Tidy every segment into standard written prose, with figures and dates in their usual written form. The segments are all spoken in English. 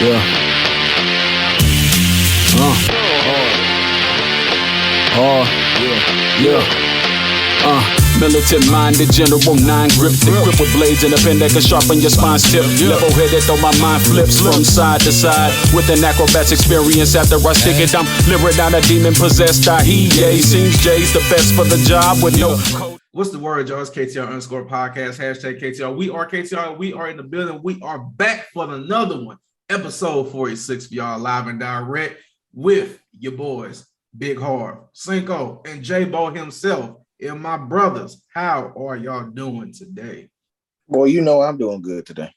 Yeah. Hard. Militant-minded General 9 grip the grip with blades and a pen that can sharpen your spine's tip. Level-headed though my mind flips from side to side with an acrobat's experience. After I stick it, I'm lyric down a demon-possessed Dahiye. Seems Jay's the best for the job with no code. What's the word, y'all? It's KTR _podcast, hashtag KTR. We are KTR. We are in the building. We are back for another one. Episode 46 for y'all, live and direct with your boys, Big Harv, Cinko, and J-Bo himself. And my brothers, how are y'all doing today? Boy, you know I'm doing good today.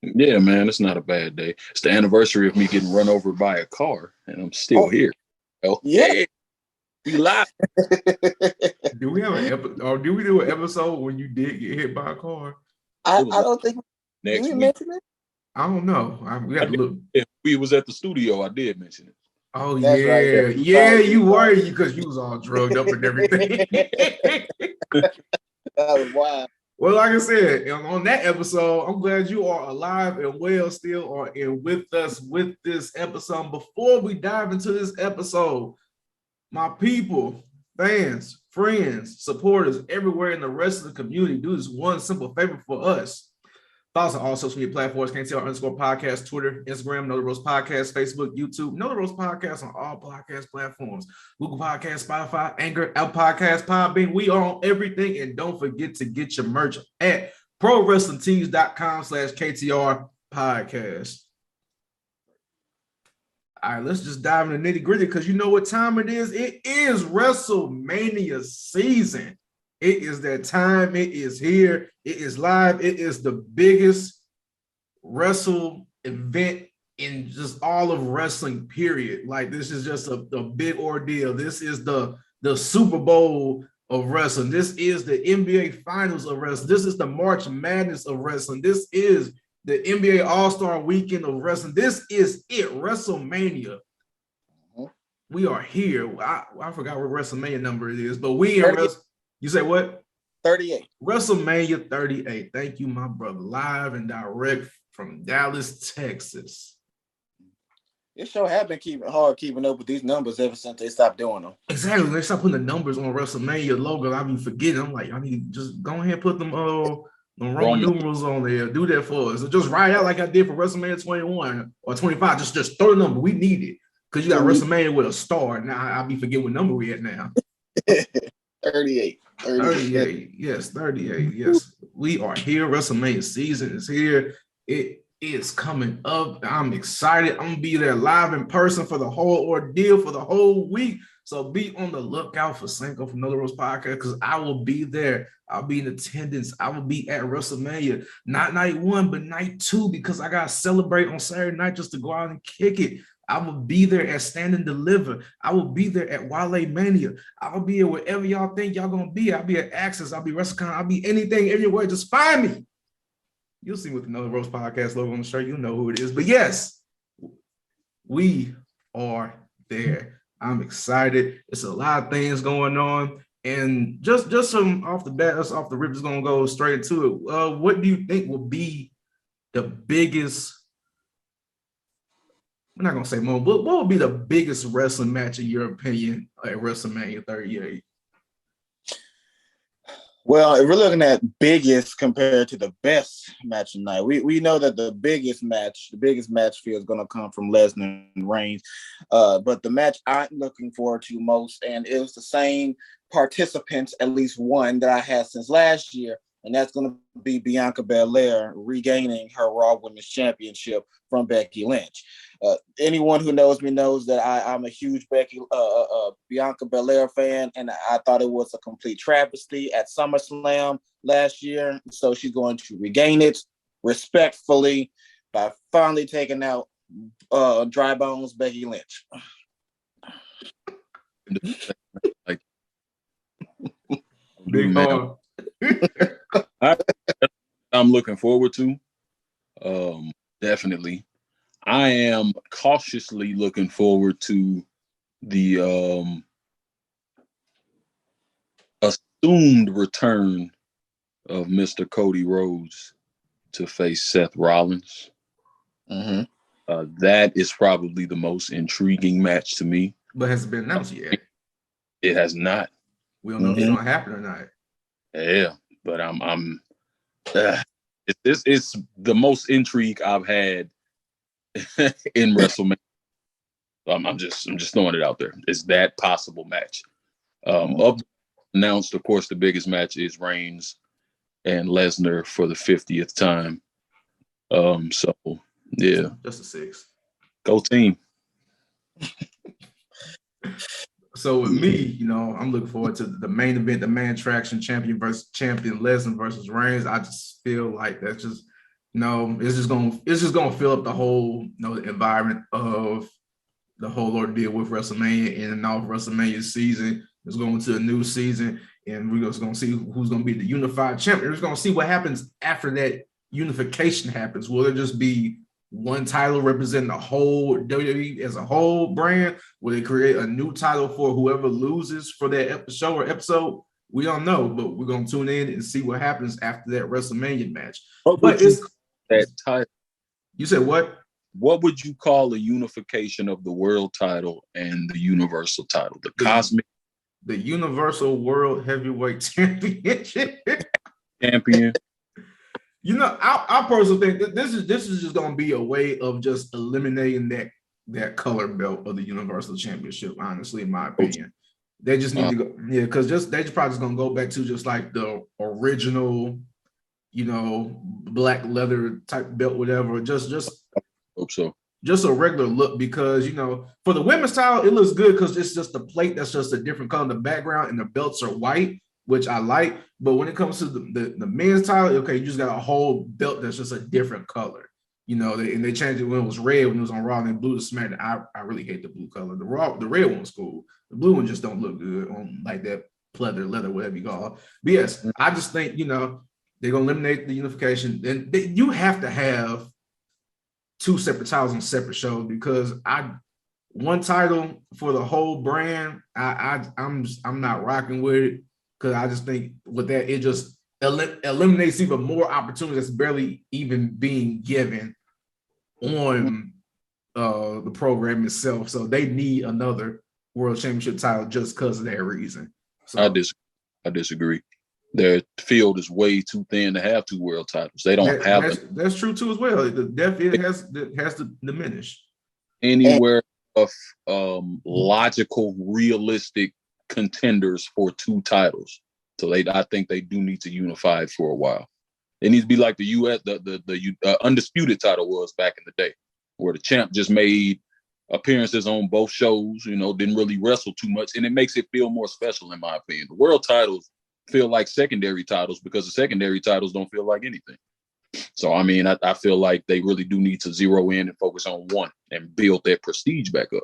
Yeah, man, it's not a bad day. It's the anniversary of me getting run over by a car, and I'm still here. Oh, yeah. We live. Do we have an episode, or do we do an episode when you did get hit by a car? I don't think next week. Mention it. I don't know. We have to look. If we was at the studio, I did mention it. Oh, that's yeah. right. Yeah, you were, because you was all drugged up and everything. That was wild. Well, like I said, on that episode, I'm glad you are alive and well still are in with us with this episode. Before we dive into this episode, my people, fans, friends, supporters, everywhere in the rest of the community, do this one simple favor for us. Follow us on all social media platforms, KTR_podcast, Twitter, Instagram, Know the Rose Podcast, Facebook, YouTube, Know the Rose Podcast on all podcast platforms, Google Podcasts, Spotify, Anchor, Apple Podcasts, Podbean. We are on everything. And don't forget to get your merch at ProWrestlingTees.com/KTR Podcast. All right, let's just dive into the nitty gritty because you know what time it is. It is WrestleMania season. It is that time. It is here. It is live. It is the biggest wrestle event in just all of wrestling, period. Like, this is just a big ordeal. This is the Super Bowl of wrestling. This is the NBA Finals of wrestling. This is the March Madness of wrestling. This is the NBA All-Star Weekend of wrestling. This is it, WrestleMania. We are here. I forgot what WrestleMania number it is, but we are. You say what? 38. WrestleMania 38. Thank you, my brother. Live and direct from Dallas, Texas. This show has been keeping up with these numbers ever since they stopped doing them. Exactly. They stopped putting the numbers on WrestleMania logo. I be forgetting. I'm like, I need to just go ahead and put them Roman numerals on there. Do that for us. So just write out like I did for WrestleMania 21 or 25. Just throw the number. We need it. Because you got WrestleMania with a star. Now I'll be forgetting what number we at now. 38. 38. Yes, 38. Yes. We are here. WrestleMania season is here. It is coming up. I'm excited. I'm going to be there live in person for the whole ordeal for the whole week. So be on the lookout for Cinko from Know the Rose Podcast because I will be there. I'll be in attendance. I will be at WrestleMania. Not night one, but night two because I got to celebrate on Saturday night just to go out and kick it. I will be there at Stand and Deliver. I will be there at Wale Mania. I'll be here wherever y'all think y'all gonna be. I'll be at Access. I'll be WrestleCon. I'll be anything, anywhere. Just find me. You'll see with the Know the Rose Podcast logo on the shirt. You know who it is. But yes, we are there. I'm excited. It's a lot of things going on. And just some off the bat, us off the rip, is gonna go straight to it. What do you think will be the biggest? I'm not going to say more, but what would be the biggest wrestling match in your opinion at WrestleMania 38? Well, if we're looking at biggest compared to the best match tonight, we know that the biggest match feel is going to come from Lesnar and Reigns. But the match I'm looking forward to most, and it was the same participants, at least one that I had since last year, and that's going to be Bianca Belair regaining her Raw Women's Championship from Becky Lynch. Anyone who knows me knows that I'm a huge Bianca Belair fan, and I thought it was a complete travesty at SummerSlam last year. So she's going to regain it respectfully by finally taking out Dry Bones Becky Lynch. Big man. I'm looking forward to. Definitely. I am cautiously looking forward to the assumed return of Mr. Cody Rose to face Seth Rollins. Mm-hmm. That is probably the most intriguing match to me. But has it been announced yet? It has not. We don't know if it's gonna happen or not. Yeah, but it's the most intrigue I've had in WrestleMania. I'm just throwing it out there. It's that possible match. Announced, of course, the biggest match is Reigns and Lesnar for the 50th time. So yeah, just a 6. Go team. So with me, I'm looking forward to the main event, the main attraction, champion versus champion, Lesnar versus Reigns. I just feel like that's just, it's just gonna fill up the whole, the environment of the whole ordeal with WrestleMania and off WrestleMania season. It's going to a new season, and we're just gonna see who's gonna be the unified champion. We're just gonna see what happens after that unification happens. Will it just be one title representing the whole WWE as a whole brand? Will they create a new title for whoever loses for that show or episode? We don't know, but we're gonna tune in and see what happens after that WrestleMania match. But it's that title. You said what? What would you call a unification of the world title and the universal title? The Universal World Heavyweight Championship. Champion. I personally think that this is just going to be a way of just eliminating that color belt of the Universal Championship. Honestly, in my opinion, they just need to go, because they just probably just going to go back to just like the original, black leather type belt, whatever. Just hope so. Just a regular look, because for the women's title, it looks good because it's just the plate that's just a different color in the background, and the belts are white, which I like. But when it comes to the men's title, okay, you just got a whole belt that's just a different color. And they changed it when it was red, when it was on Raw, and then blue to SmackDown. I really hate the blue color. The red one's cool. The blue one just don't look good on like that leather, whatever you call it. But yes, I just think they're gonna eliminate the unification. Then you have to have 2 separate titles on separate shows, because one title for the whole brand, I'm not rocking with it, because I just think with that it just eliminates even more opportunities that's barely even being given on the program itself. So they need another world championship title just because of that reason. So I disagree. Their field is way too thin to have 2 world titles. They don't have that's true too as well. The depth has to diminish. Anywhere of logical, realistic contenders for 2 titles. So I think they do need to unify it for a while. It needs to be like the US, the undisputed title was back in the day, where the champ just made appearances on both shows, didn't really wrestle too much, and it makes it feel more special, in my opinion. The world titles feel like secondary titles because the secondary titles don't feel like anything. So, I feel like they really do need to zero in and focus on one and build their prestige back up.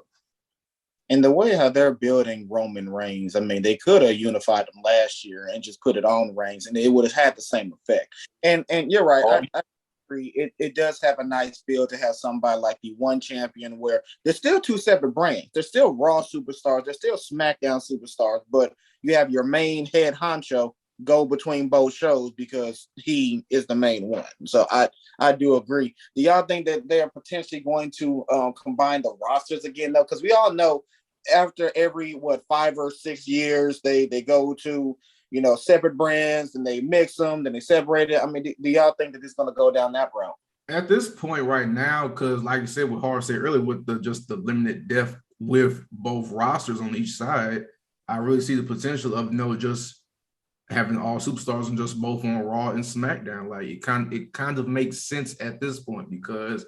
And the way how they're building Roman Reigns, they could have unified them last year and just put it on Reigns, and it would have had the same effect. And you're right. I agree. It does have a nice feel to have somebody like the one champion, where there's still 2 separate brands. There's still Raw superstars. There's still SmackDown superstars, but you have your main head honcho go between both shows because he is the main one. So I do agree. Do y'all think that they are potentially going to combine the rosters again, though? Because we all know after every 5 or 6 years, they go to separate brands, and they mix them, then they separate it. Do y'all think that it's going to go down that route? At this point right now, because like you said, what Harv said earlier, with the limited depth with both rosters on each side, I really see the potential of just having all superstars and just both on Raw and SmackDown. Like it kind of makes sense at this point, because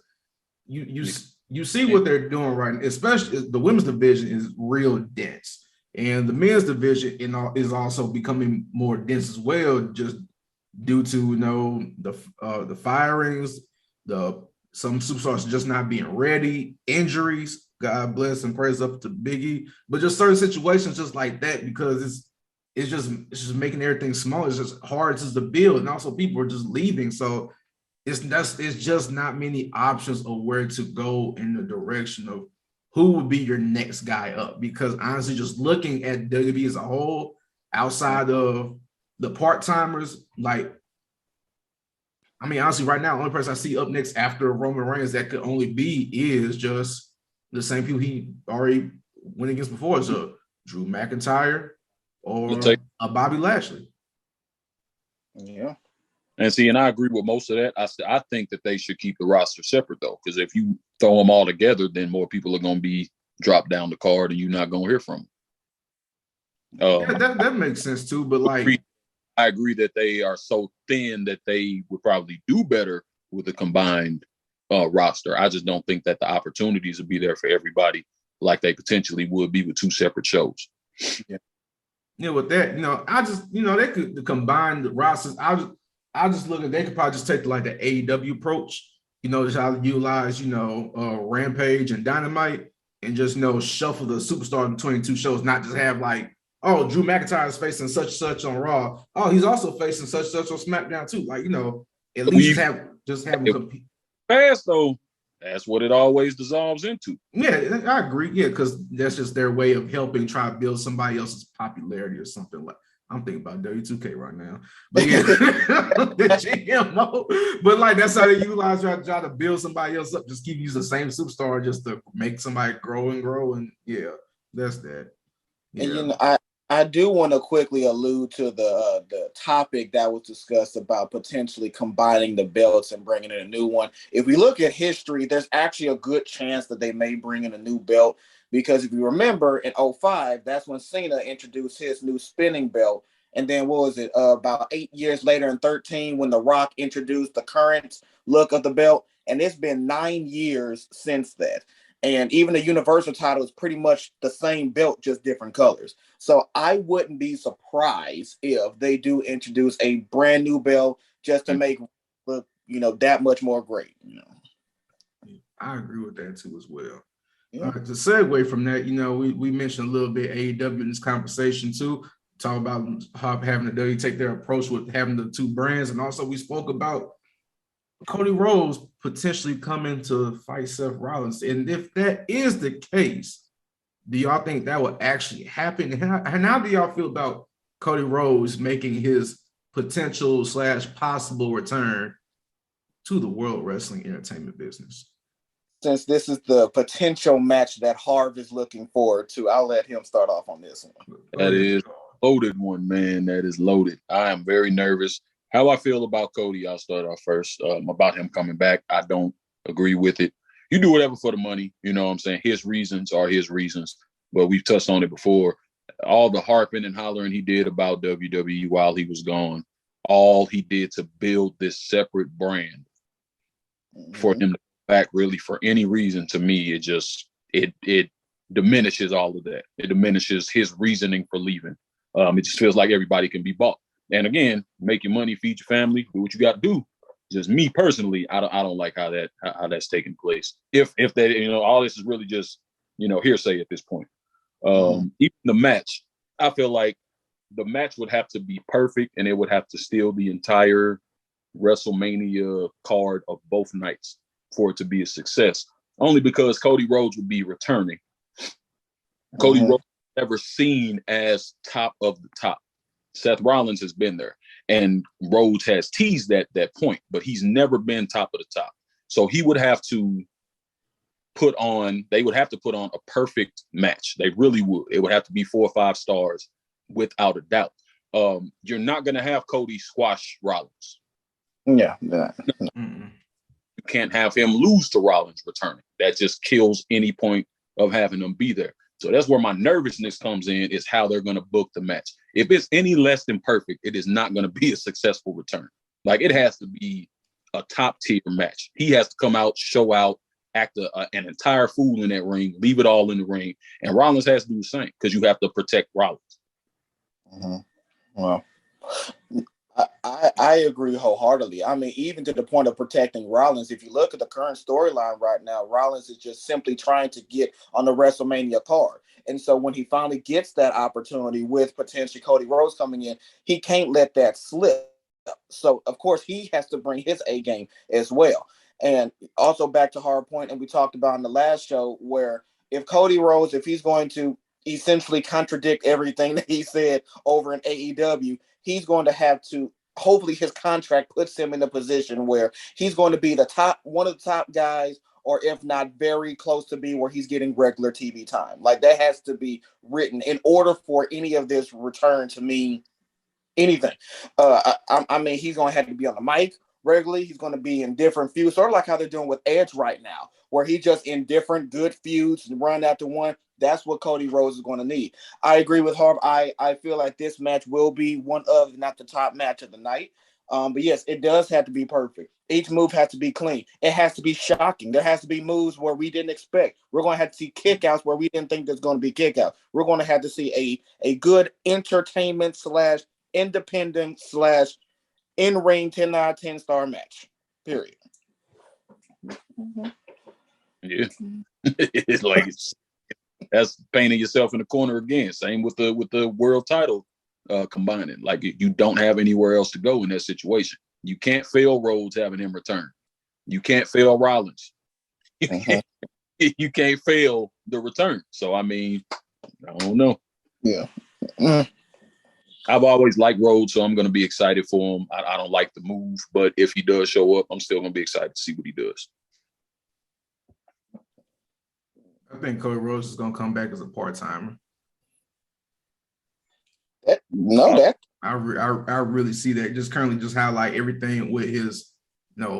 you see what they're doing right now. Especially the women's division is real dense, and the men's division is also becoming more dense as well, just due to the firings, some superstars just not being ready, injuries. God bless and praise up to Biggie, but just certain situations just like that, because it's just making everything small. It's just hard to build, and also people are just leaving. So it's just not many options of where to go in the direction of who would be your next guy up. Because honestly, just looking at WWE as a whole, outside of the part-timers, like I mean, honestly, right now, the only person I see up next after Roman Reigns that could only be is just the same people he already went against before. So Drew McIntyre or a Bobby Lashley. Yeah. And see, and I agree with most of that. I think that they should keep the roster separate, though, because if you throw them all together, then more people are going to be dropped down the card and you're not going to hear from them. Yeah, that makes sense, too. But, like, I agree that they are so thin that they would probably do better with a combined roster. I just don't think that the opportunities would be there for everybody like they potentially would be with two separate shows. Yeah, with that, I just, they could combine the rosters. I just look at, they could probably just take like the AEW approach, just how to utilize, Rampage and Dynamite and just, shuffle the superstar between two shows, not just have like, oh, Drew McIntyre is facing such on Raw. Oh, he's also facing such on SmackDown too. Like, at least just have them compete. Fast though, that's what it always dissolves into. Yeah, I agree. Yeah, because that's just their way of helping try to build somebody else's popularity or something. Like, I'm thinking about W2K right now. But yeah, the GMO. But like that's how they utilize try to build somebody else up. Just keep using the same superstar just to make somebody grow and grow. And yeah, that's that. Yeah. And I do want to quickly allude to the topic that was discussed about potentially combining the belts and bringing in a new one. If we look at history, there's actually a good chance that they may bring in a new belt because if you remember in 2005, that's when Cena introduced his new spinning belt. And then what was it? About 8 years later in 2013 when The Rock introduced the current look of the belt. And it's been 9 years since that. And even the Universal title is pretty much the same belt, just different colors. So I wouldn't be surprised if they do introduce a brand new belt just to make it look, that much more great. I agree with that too as well. Yeah. To segue from that, we mentioned a little bit AEW in this conversation too. Talk about having the WWE take their approach with having the two brands, and also we spoke about Cody Rose potentially coming to fight Seth Rollins. And if that is the case, do y'all think that will actually happen? And how do y'all feel about Cody Rose making his potential / possible return to the World Wrestling Entertainment business? Since this is the potential match that Harv is looking forward to, I'll let him start off on this one. That is loaded one, man. That is loaded. I am very nervous. How I feel about Cody, I'll start off first. About him coming back, I don't agree with it. You do whatever for the money, you know what I'm saying? His reasons are his reasons, but we've touched on it before. All the harping and hollering he did about WWE while he was gone, all he did to build this separate brand for him to come back really for any reason, to me, it diminishes all of that. It diminishes his reasoning for leaving. It just feels like everybody can be bought. And again, make your money, feed your family, do what you got to do. Just me personally, I don't like how that's taking place. If that, all this is really just, hearsay at this point. Even the match, I feel like the match would have to be perfect and it would have to steal the entire WrestleMania card of both nights for it to be a success. Only because Cody Rhodes would be returning. Cody Rhodes never seen as top of the top. Seth Rollins has been there, and Rhodes has teased that point, but he's never been top of the top. So he would have to they would have to put on a perfect match. They really would. It would have to be 4 or 5 stars without a doubt. You're not going to have Cody squash Rollins. Yeah. You can't have him lose to Rollins returning. That just kills any point of having him be there. So that's where my nervousness comes in, is how they're going to book the match. If it's any less than perfect, it is not going to be a successful return. Like, it has to be a top tier match. He has to come out, show out, act an entire fool in that ring, leave it all in the ring. And Rollins has to do the same because you have to protect Rollins. Well, I agree wholeheartedly. I mean, even to the point of protecting Rollins, if you look at the current storyline right now, Rollins is just simply trying to get on the WrestleMania card. And so when he finally gets that opportunity with potentially Cody Rhodes coming in, he can't let that slip. So, of course, he has to bring his A game as well. And also back to Hard Point, and we talked about in the last show, where if Cody Rhodes, if he's going to essentially contradict everything that he said over in AEW, he's going to have to hopefully his contract puts him in a position where he's going to be one of the top guys, or if not very close to be where he's getting regular TV time. Like that has to be written in order for any of this return to mean anything. I mean, he's going to have to be on the mic regularly. He's going to be in different feuds, sort of like how they're doing with Edge right now, where he's just in different good feuds and run after one. That's what Cody Rose is going to need. I agree with Harv. I feel like this match will be one of, not the top match of the night. But yes, it does have to be perfect. Each move has to be clean. It has to be shocking. There has to be moves where we didn't expect. We're going to have to see kickouts where we didn't think there's going to be kickouts. We're going to have to see a good entertainment / independent / in-ring 10 out of 10 star match. Period. Yeah. It's like that's painting yourself in the corner again. Same with the world title combining. Like you don't have anywhere else to go in that situation. You can't fail Rhodes having him return. You can't fail Rollins. You can't fail the return. So I mean, I don't know. Yeah. I've always liked Rhodes, so I'm going to be excited for him. I don't like the move, but if he does show up, I'm still going to be excited to see what he does. I think Cody Rose is going to come back as a part-timer. I really see that. Just currently just how like everything with his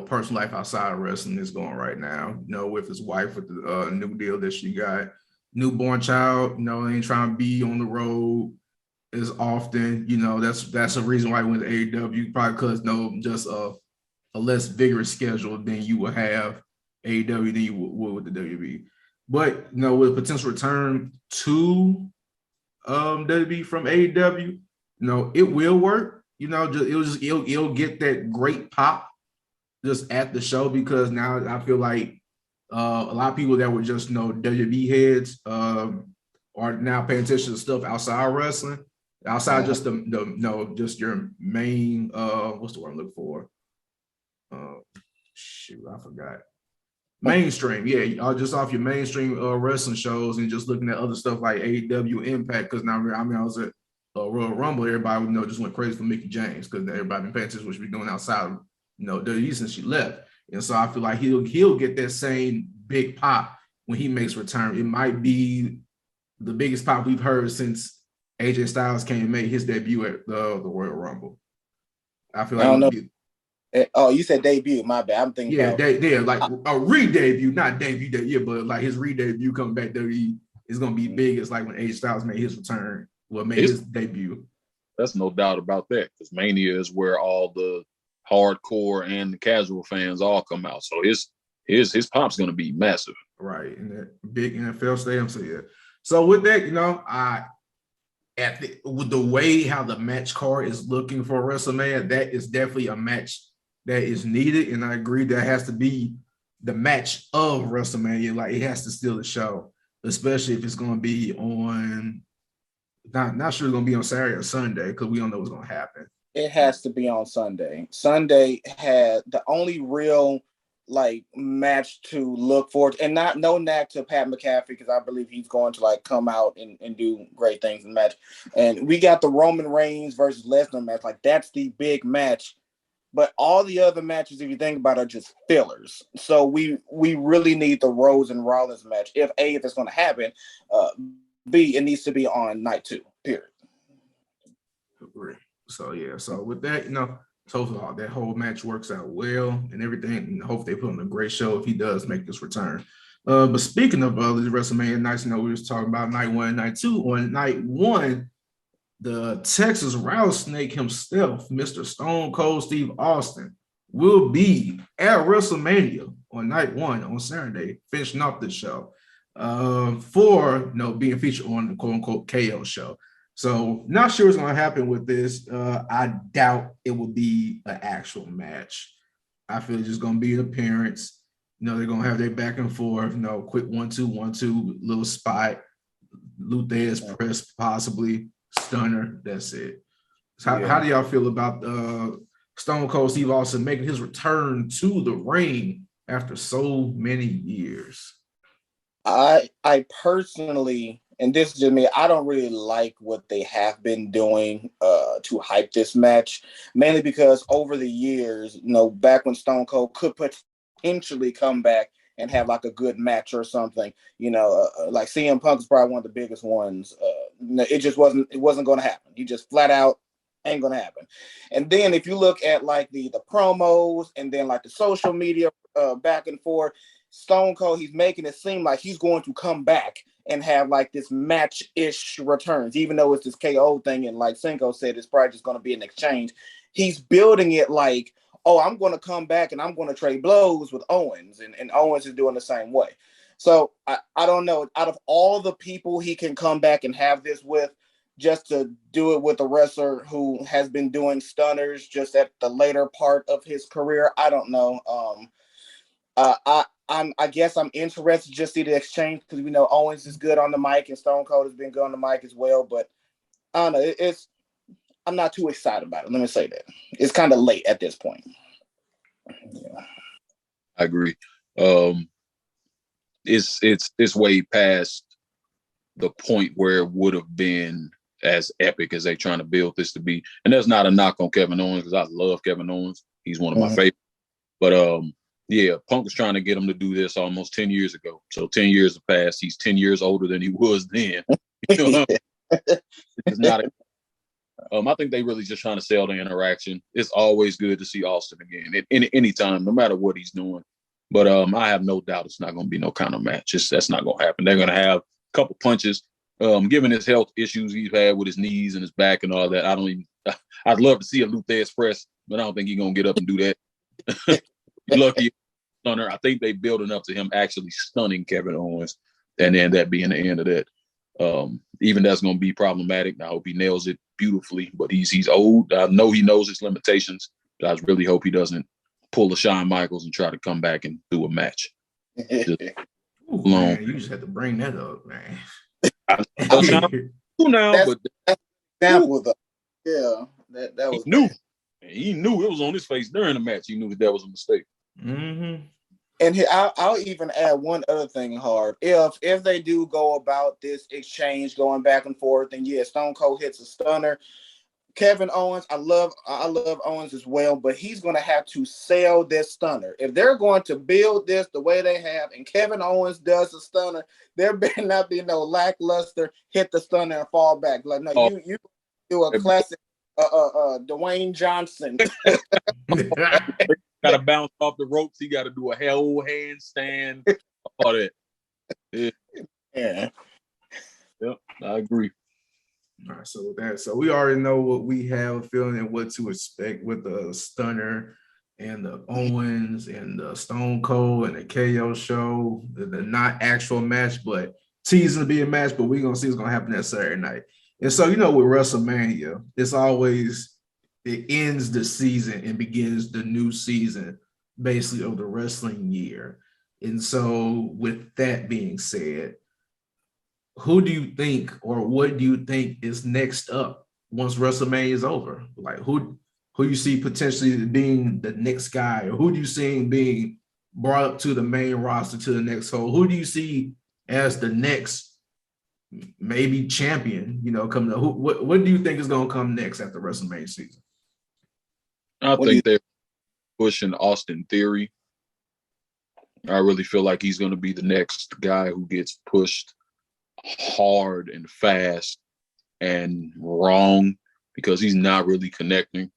personal life outside of wrestling is going right now. With his wife, with the new deal that she got, newborn child. Ain't trying to be on the road as often. That's a reason why he went to AEW. Probably because just a less vigorous schedule than you would have AEW than you would with the WWE. But with a potential return to WWE from AEW, it will work. It'll get that great pop just at the show, because now I feel like a lot of people that were just WWE heads are now paying attention to stuff outside wrestling, outside just just your main what's the word I'm looking for? I forgot. Mainstream, yeah, just off your mainstream wrestling shows and just looking at other stuff like AEW Impact. Because now, I was at Royal Rumble, everybody just went crazy for Mickie James because everybody been paying attention to what she's doing outside of WWE since she left. And so I feel like he'll get that same big pop when he makes return. It might be the biggest pop we've heard since AJ Styles came and made his debut at the Royal Rumble. I feel like I don't know. Oh, you said debut. My bad. I'm thinking. Yeah, like a re-debut, not debut. But like his re-debut coming back WWE is gonna be big. It's like when AJ Styles made his return, his debut. That's no doubt about that. Because Mania is where all the hardcore and the casual fans all come out. So his pop's gonna be massive. Right, in that big NFL stadium. So yeah. So with that, with the way how the match card is looking for WrestleMania, that is definitely a match that is needed, and I agree that has to be the match of WrestleMania. Like it has to steal the show, especially if it's going to be on. Not sure it's going to be on Saturday or Sunday because we don't know what's going to happen. It has to be on Sunday. Sunday had the only real match to look forward to, and no knack to Pat McAfee because I believe he's going to come out and do great things in the match. And we got the Roman Reigns versus Lesnar match. That's the big match. But all the other matches, if you think about it, are just fillers. So we really need the Rose and Rollins match. If it's going to happen, B, it needs to be on night 2, period. Agree. So, yeah. So, with that, hopefully that whole match works out well and everything. And hopefully they put on a great show if he does make this return. But speaking of the WrestleMania nights, we was talking about night 1 and night 2. On night 1, the Texas rattlesnake himself, Mr. Stone Cold Steve Austin, will be at WrestleMania on night 1 on Saturday, finishing off the show for being featured on the quote-unquote KO show. So not sure what's going to happen with this. I doubt it will be an actual match. I feel it's just going to be an appearance. They're going to have their back and forth, quick 1-2, little spot, Luthez press possibly. Stunner, that's it. So how do y'all feel about Stone Cold Steve Austin making his return to the ring after so many years? I personally and this is just me, I don't really like what they have been doing to hype this match, mainly because over the years, back when Stone Cold could potentially come back and have like a good match or something, like CM Punk is probably one of the biggest ones. It wasn't going to happen. He just flat out ain't going to happen. And then if you look at like the promos and then like the social media back and forth, Stone Cold, he's making it seem like he's going to come back and have like this match-ish returns, even though it's this KO thing. And like Cinko said, it's probably just going to be an exchange. He's building it like, oh, I'm going to come back and I'm going to trade blows with Owens. And Owens is doing the same way. So I don't know. Out of all the people he can come back and have this with, just to do it with a wrestler who has been doing stunners just at the later part of his career, I don't know. I guess I'm interested to just see the exchange because we know Owens is good on the mic and Stone Cold has been good on the mic as well. But I don't know. I'm not too excited about it. Let me say that. It's kind of late at this point. Yeah. I agree. It's way past the point where it would have been as epic as they trying to build this to be. And that's not a knock on Kevin Owens because I love Kevin Owens. He's one of my favorites. But yeah, Punk was trying to get him to do this almost 10 years ago. So 10 years have passed. He's 10 years older than he was then. It's not I think they really just trying to sell the interaction. It's always good to see Austin again at any time, no matter what he's doing. But I have no doubt it's not going to be no kind of match. That's not going to happen. They're going to have a couple punches. Given his health issues he's had with his knees and his back and all that, I'd love to see a Luthor Express, but I don't think he's going to get up and do that. Lucky stunner. I think they building up to him actually stunning Kevin Owens, and then that being the end of that. Even that's going to be problematic. I hope he nails it beautifully, but he's old. I know he knows his limitations, but I really hope he doesn't pull a Shawn Michaels and try to come back and do a match. Ooh, man, you just had to bring that up, man. That's example though. Yeah, that was new. He knew it was on his face during the match. He knew that was a mistake. Mm-hmm. And here, I'll even add one other thing, Harv. If they do go about this exchange going back and forth, and yeah, Stone Cold hits a stunner. Kevin Owens, I love Owens as well, but he's going to have to sell this stunner. If they're going to build this the way they have, and Kevin Owens does a stunner, there better not be no lackluster hit the stunner and fall back. Like no, you do a classic Dwayne Johnson. Got to bounce off the ropes. He got to do a whole handstand. All that. Yeah. Yep, I agree. All right, so we already know what we have a feeling and what to expect with the stunner and the Owens and the Stone Cold and the KO show. The not actual match, but teasing to be a match. But we're gonna see what's gonna happen that Saturday night. And so with WrestleMania, it ends the season and begins the new season, basically, of the wrestling year. And so, with that being said, who do you think, or what do you think is next up once WrestleMania is over? Like who you see potentially being the next guy, or who do you see being brought up to the main roster to the next hole? Who do you see as the next maybe champion? Coming up. What do you think is going to come next after WrestleMania season? I think they're pushing Austin Theory. I really feel like he's going to be the next guy who gets pushed hard and fast and wrong because he's not really connecting.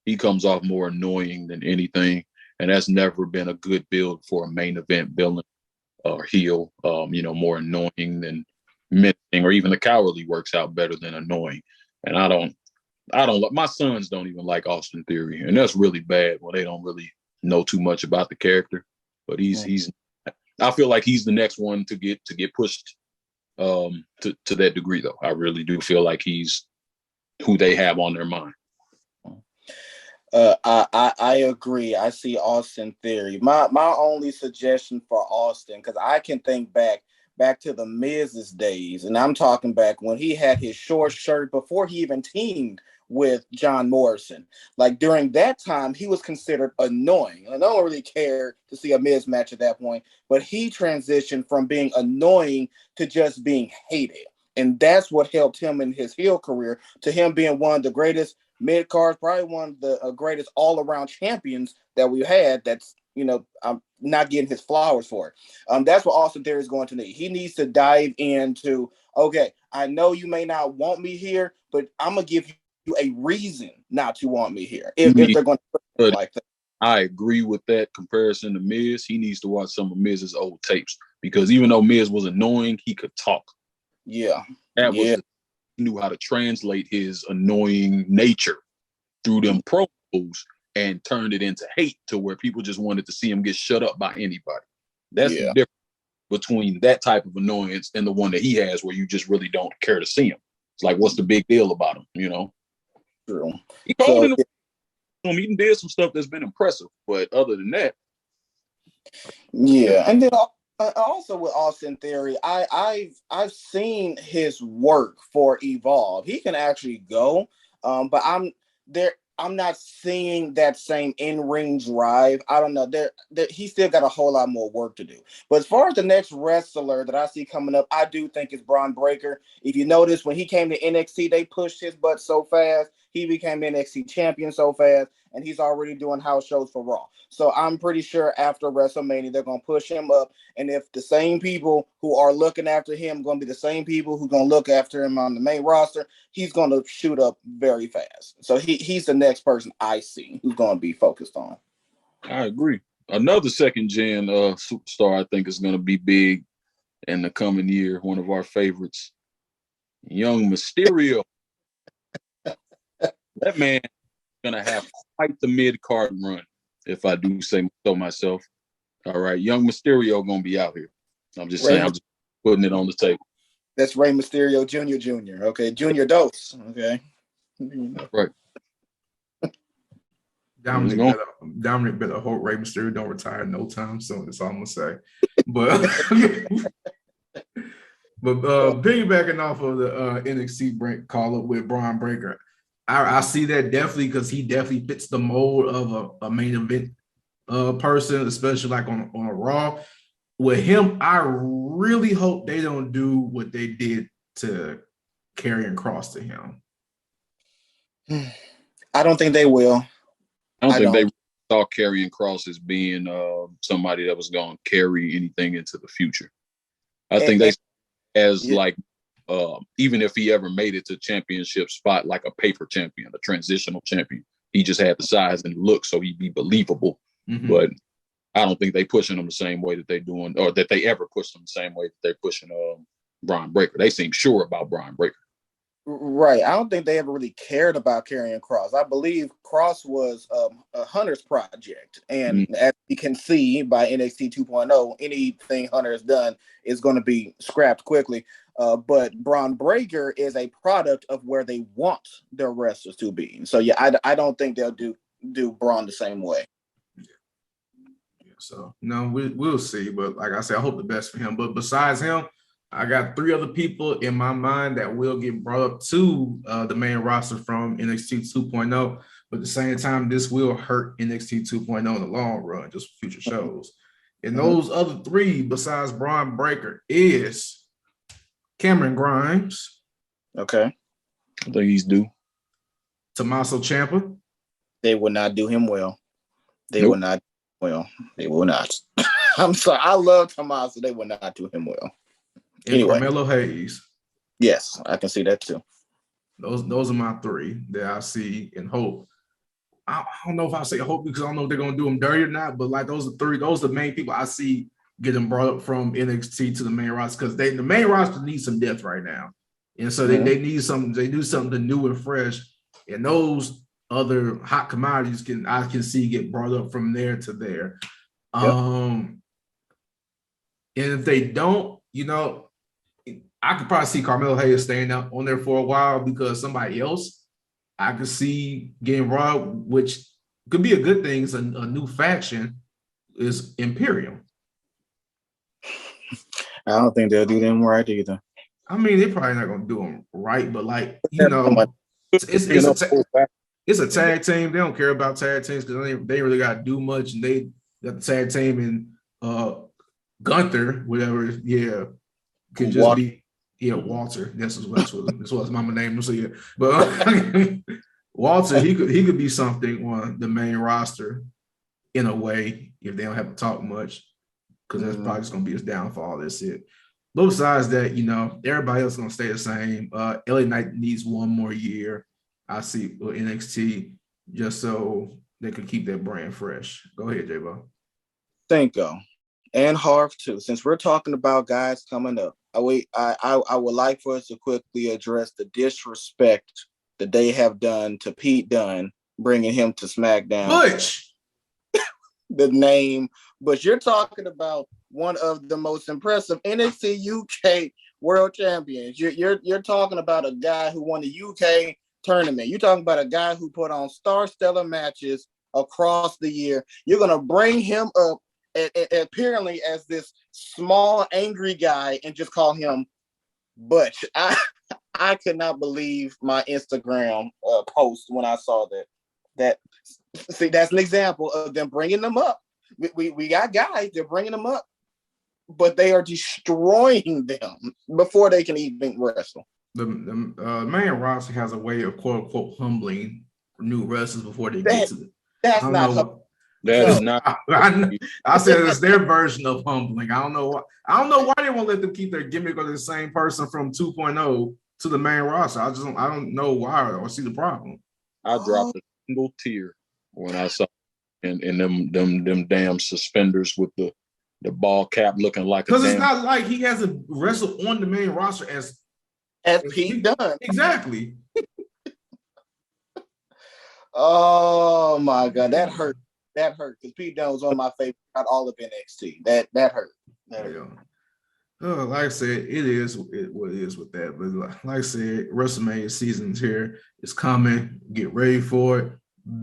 He comes off more annoying than anything, and that's never been a good build for a main event villain or heel. More annoying than menacing, or even the cowardly works out better than annoying. And I don't. My sons don't even like Austin Theory, and that's really bad when they don't really know too much about the character. But he's. I feel like he's the next one to get pushed to that degree, though. I really do feel like he's who they have on their mind. I agree. I see Austin Theory. My only suggestion for Austin, because I can think back back to the Miz's days, and I'm talking back when he had his short shirt before he even teamed with John Morrison. Like during that time, he was considered annoying. And no one really cared to see a Miz match at that point, but he transitioned from being annoying to just being hated. And that's what helped him in his heel career to him being one of the greatest mid-cards, probably one of the greatest all-around champions that we've had. That's, I'm not getting his flowers for it. That's what Austin Theory is going to need. He needs to dive into, okay, I know you may not want me here, but I'm going to give you a reason not to want me here if they're going to put it like that. I agree with that comparison to Miz. He needs to watch some of Miz's old tapes because even though Miz was annoying, he could talk. Yeah. He knew how to translate his annoying nature through them promos and turned it into hate to where people just wanted to see him get shut up by anybody. That's the difference between that type of annoyance and the one that he has where you just really don't care to see him. It's like, what's the big deal about him, True. He called it he did some stuff that's been impressive, but other than that. Yeah, and then also with Austin Theory, I've seen his work for Evolve. He can actually go, but I'm not seeing that same in-ring drive. I don't know. He's still got a whole lot more work to do. But as far as the next wrestler that I see coming up, I do think it's Bryan Breaker. If you notice, when he came to NXT, they pushed his butt so fast. He became NXT champion so fast, and he's already doing house shows for Raw. So I'm pretty sure after WrestleMania, they're going to push him up. And if the same people who are looking after him going to be the same people who are going to look after him on the main roster, he's going to shoot up very fast. So he's the next person I see who's going to be focused on. I agree. Another second-gen superstar I think is going to be big in the coming year. One of our favorites, Young Mysterio. That man is going to have quite the mid-card run, if I do say so myself. All right, Young Mysterio going to be out here. I'm just saying, I'm just putting it on the table. That's Rey Mysterio Jr. Okay, Junior Dose. Okay. Right. Dominic better hope Rey Mysterio don't retire no time soon. That's all I'm gonna say. But piggybacking off of the NXT call up with Bryan Breaker, I see that definitely because he definitely fits the mold of a main event person, especially like on a Raw. With him, I really hope they don't do what they did to Karrion Kross to him. I don't think they will. I don't think they saw Karrion Kross as being somebody that was going to carry anything into the future. I think they like even if he ever made it to championship spot, like a paper champion, a transitional champion, he just had the size and look, so he'd be believable. Mm-hmm. But I don't think they pushing him the same way that they doing, or that they ever pushed him the same way that they're pushing Bryan Breaker. They seem sure about Bryan Breaker. Right. I don't think they ever really cared about Karrion Kross. I believe Kross was a Hunter's project. And as you can see by NXT 2.0, anything Hunter has done is going to be scrapped quickly. But Bryan Breaker is a product of where they want their wrestlers to be. So, yeah, I don't think they'll do Braun the same way. So, no, we'll see. But like I said, I hope the best for him. But besides him, I got 3 other people in my mind that will get brought up to the main roster from NXT 2.0. But at the same time, this will hurt NXT 2.0 in the long run, just for future shows. And those other 3, besides Bryan Breaker, is Cameron Grimes. Okay. I think he's due. Tommaso Ciampa. They will not do him well. They will not. Well, they will not. I'm sorry. I love Tommaso. They will not do him well. And anyway. Carmelo Hayes. Yes, I can see that too. Those are my 3 that I see and hope. I don't know if I say hope because I don't know if they're going to do them dirty or not, but like those are 3. Those are the main people I see getting brought up from NXT to the main roster because the main roster needs some depth right now. And so they need something. They do something new and fresh. And those other hot commodities I can see get brought up from there to there. Yep. And if they don't, I could probably see Carmelo Hayes staying out on there for a while because somebody else I could see getting brought up, which could be a good thing. It's a new faction is Imperium. I don't think they'll do them right either. I mean, they're probably not gonna do them right, but like it's a tag team. They don't care about tag teams because they really got to do much, and they got the tag team and Gunther, whatever. Yeah, could just Walter. be Walter. That's what his mama named him. So yeah, but Walter, he could be something on the main roster in a way if they don't have to talk much, because that's probably just gonna be his downfall. That's it. But besides that, everybody else is gonna stay the same. LA Knight needs one more year. I see with NXT just so they can keep their brand fresh. Go ahead, J-Bo. Cinko and Harv too. Since we're talking about guys coming up, I would like for us to quickly address the disrespect that they have done to Pete Dunne, bringing him to SmackDown. Butch. The name, but you're talking about one of the most impressive NXT UK world champions. You're talking about a guy who won the UK tournament. You're talking about a guy who put on stellar matches across the year. You're gonna bring him up apparently as this small angry guy and just call him Butch. I could not believe my Instagram post when I saw that. See, that's an example of them bringing them up. We got guys, they're bringing them up, but they are destroying them before they can even wrestle. The main roster has a way of quote unquote humbling new wrestlers before they get to it. That's not. That is not. I said it's their version of humbling. I don't know why they won't let them keep their gimmick of the same person from 2.0 to the main roster. I don't know why or see the problem. I dropped a single tear when I saw and them damn suspenders with the ball cap looking like because it's not like he hasn't wrestled on the main roster as Pete Dunne. Exactly. Oh my God, that hurt. That hurt because Pete Dunne was on my favorite, not all of NXT. That hurt. Like I said, it is what it is with that. But like I said, WrestleMania season's here. It's coming. Get ready for it.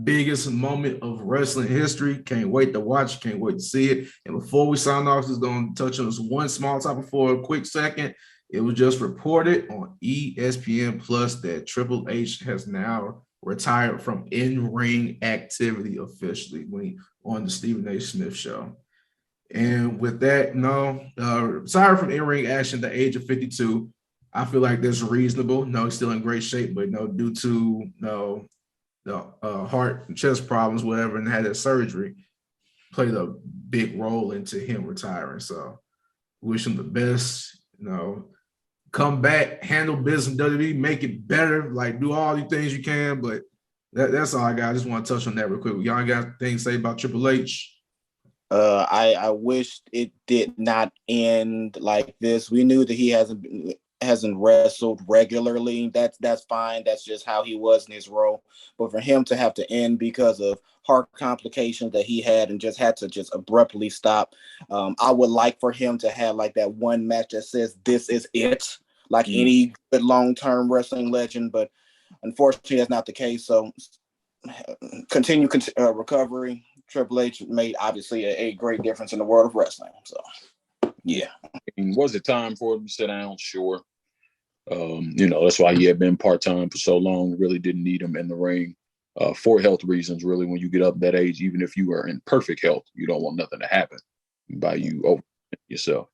Biggest moment of wrestling history. Can't wait to watch. Can't wait to see it. And before we sign off, just going to touch on this one small topic for a quick second. It was just reported on ESPN Plus that Triple H has now retired from in-ring activity officially on the Stephen A. Smith show. And with that, retired from in-ring action at the age of 52. I feel like that's reasonable. No, he's still in great shape, but due to the heart and chest problems, whatever, and had that surgery, played a big role into him retiring. So wish him the best, come back, handle business, WWE, make it better, like do all the things you can. But that's all I got. I just want to touch on that real quick. Y'all got things to say about Triple H? I wish it did not end like this. We knew that he hasn't wrestled regularly. That's fine. That's just how he was in his role. But for him to have to end because of heart complications that he had and just had to just abruptly stop, I would like for him to have like that one match that says this is it, like any good long-term wrestling legend. But unfortunately, that's not the case. So continue recovery. Triple H made obviously a great difference in the world of wrestling. So yeah. Was it time for him to sit down? Sure. That's why he had been part-time for so long. Really didn't need him in the ring for health reasons. Really, when you get up that age, even if you are in perfect health, you don't want nothing to happen by you over yourself.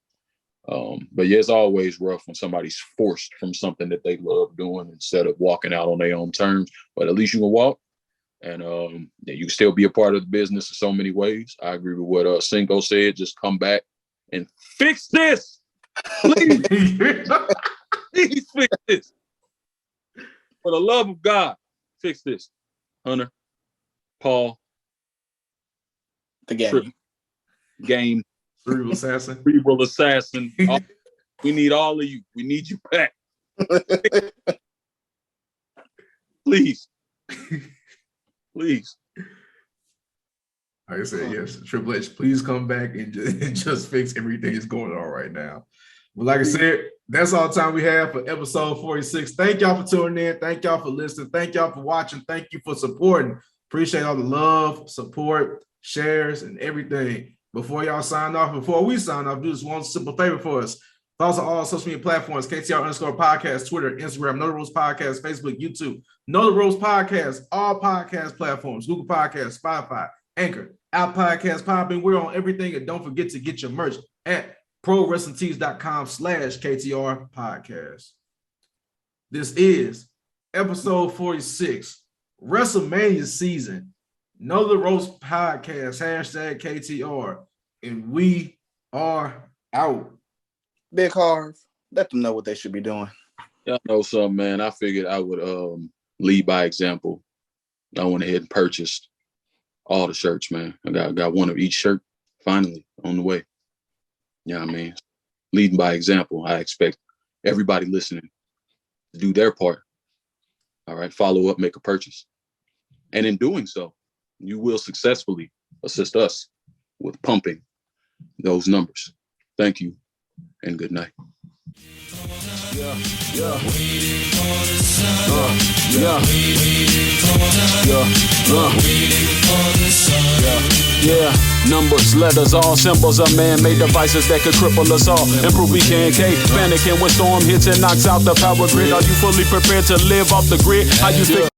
But yeah, it's always rough when somebody's forced from something that they love doing instead of walking out on their own terms. But at least you can walk, and you can still be a part of the business in so many ways. I agree with what Cinko said. Just come back and fix this, please. Please fix this. For the love of God, fix this. Hunter, Paul, the game. Cerebral assassin. Cerebral assassin. We need all of you. We need you back. Please. Please. Like I said, yes, Triple H, please come back and just fix everything that's going on right now. But like I said, that's all the time we have for episode 46. Thank y'all for tuning in. Thank y'all for listening. Thank y'all for watching. Thank you for supporting. Appreciate all the love, support, shares, and everything. Before we sign off, do just one simple favor for us. Follow us on all social media platforms, KTR_podcast, Twitter, Instagram, Know the Ropes Podcast, Facebook, YouTube, Know the Ropes Podcast, all podcast platforms, Google Podcasts, Spotify, Anchor, Apple Podcasts, Podbean. We're on everything. And don't forget to get your merch at ProWrestlingTees.com/KTR Podcast. This is episode 46, WrestleMania season. Know the Ropes Podcast, #KTR. And we are out. Big Harv, let them know what they should be doing. Y'all know something, man. I figured I would lead by example. I went ahead and purchased all the shirts, man. I got one of each shirt finally on the way. You know what I mean? Leading by example. I expect everybody listening to do their part. All right, follow up, make a purchase. And in doing so, you will successfully assist us with pumping those numbers. Thank you and good night. Numbers, letters, all symbols of man-made devices that could cripple us all. Improve we can panicking when storm hits and knocks out the power grid. Are you fully prepared to live off the grid? How you think?